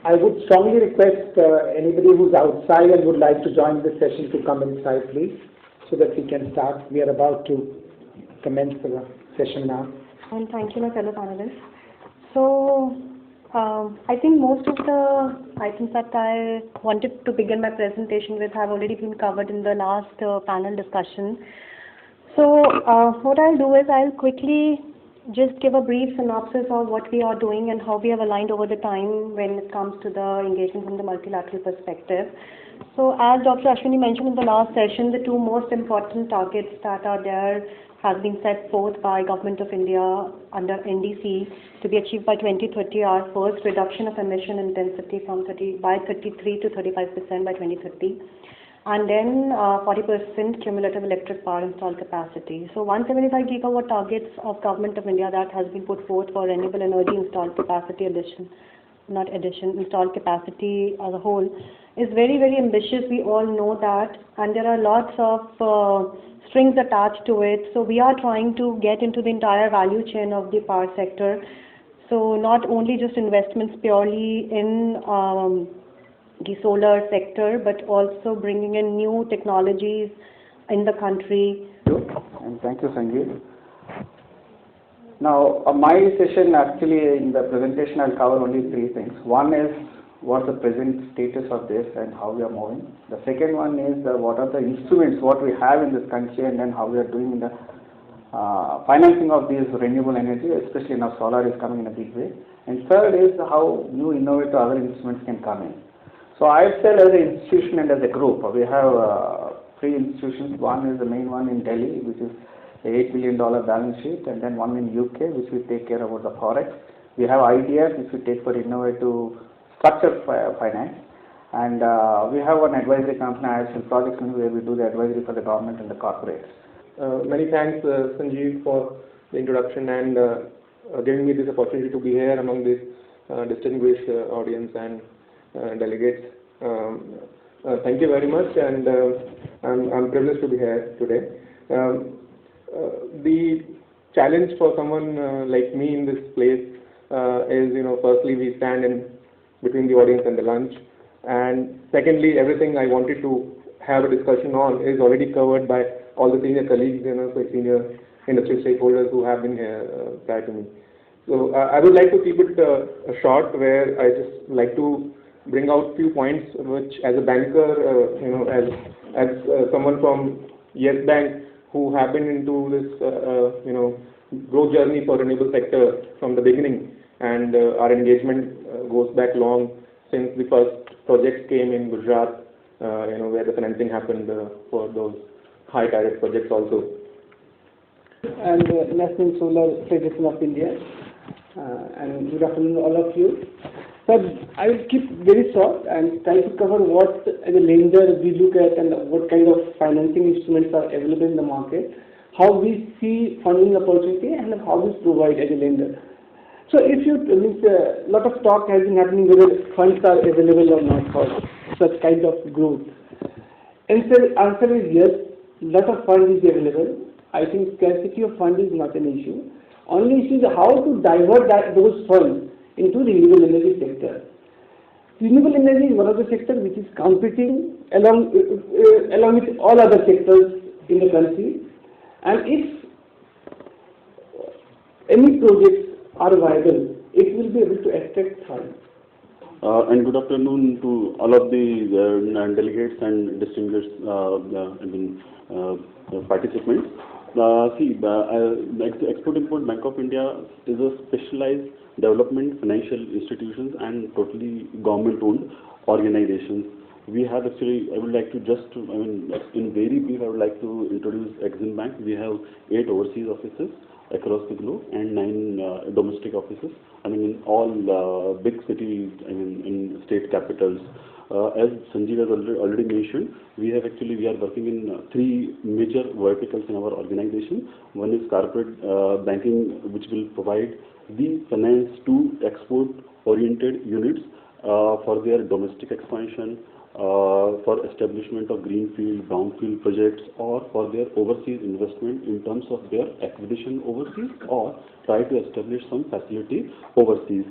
I would strongly request anybody who's outside and would like to join this session to come inside, please, so that we can start. We are about to commence the session now. And thank you, my fellow panelists. So, I think most of the items that I wanted to begin my presentation with have already been covered in the last panel discussion. So, what I'll do is I'll quickly just give a brief synopsis of what we are doing and how we have aligned over the time when it comes to the engagement from the multilateral perspective. So, as Dr. Ashwini mentioned in the last session, the two most important targets that are there has been set forth by Government of India under NDC to be achieved by 2030 are first, reduction of emission intensity from 33 to 35% by 2030, and then 40% cumulative electric power installed capacity. So 175 gigawatt targets of Government of India that has been put forth for renewable energy installed capacity installed capacity as a whole is very, very ambitious. We all know that, and there are lots of strings attached to it. So we are trying to get into the entire value chain of the power sector. So not only just investments purely in the solar sector, but also bringing in new technologies in the country. And thank you, Sanjeev. Now, my session actually in the presentation I'll cover only three things. One is what's the present status of this and how we are moving. The second one is what are the instruments what we have in this country and then how we are doing in the financing of these renewable energy, especially now solar is coming in a big way. And third is how new innovative other instruments can come in. So IFCL as an institution and as a group, we have three institutions. One is the main one in Delhi, which is $8 billion balance sheet, and then one in UK, which we take care about the forex. We have IDF, which we take for innovative structured finance, and we have an advisory company, IFCL Projects, where we do the advisory for the government and the corporates. Many thanks, Sanjeev, for the introduction and giving me this opportunity to be here among this distinguished audience and delegates. Thank you very much, and I'm privileged to be here today. The challenge for someone like me in this place is, firstly, we stand in between the audience and the lunch, and secondly, everything I wanted to have a discussion on is already covered by all the senior colleagues, senior industry stakeholders who have been here prior to me. So I would like to keep it short, where I just like to bring out few points which, as a banker, as someone from Yes Bank who have been into this growth journey for renewable sector from the beginning, and our engagement goes back long, since the first projects came in Gujarat, where the financing happened for those high tariff projects also. And National Solar Federation of India, and good afternoon all of you. So I will keep very short and try to cover what as a lender we look at and what kind of financing instruments are available in the market, how we see funding opportunity, and how we provide as a lender. So if you a lot of talk has been happening whether funds are available or not for such kind of growth. Answer is yes, lot of fund is available. I think scarcity of fund is not an issue. Only issue is how to divert those funds into the renewable energy sector. Renewable energy is one of the sectors which is competing along with all other sectors in the country, and if any projects are viable, it will be able to attract funds. And good afternoon to all of the delegates and distinguished participants. The Export-Import Bank of India is a specialized development financial institutions and totally government-owned organizations. We have actually, I would like to just, in very brief, I would like to introduce Exim Bank. We have 8 overseas offices across the globe and 9 domestic offices. In all big cities, in state capitals. As Sanjeev has already mentioned, we are working in 3 major verticals in our organization. One is corporate banking, which will provide the finance to export-oriented units for their domestic expansion, for establishment of greenfield, brownfield projects, or for their overseas investment in terms of their acquisition overseas, or try to establish some facility overseas.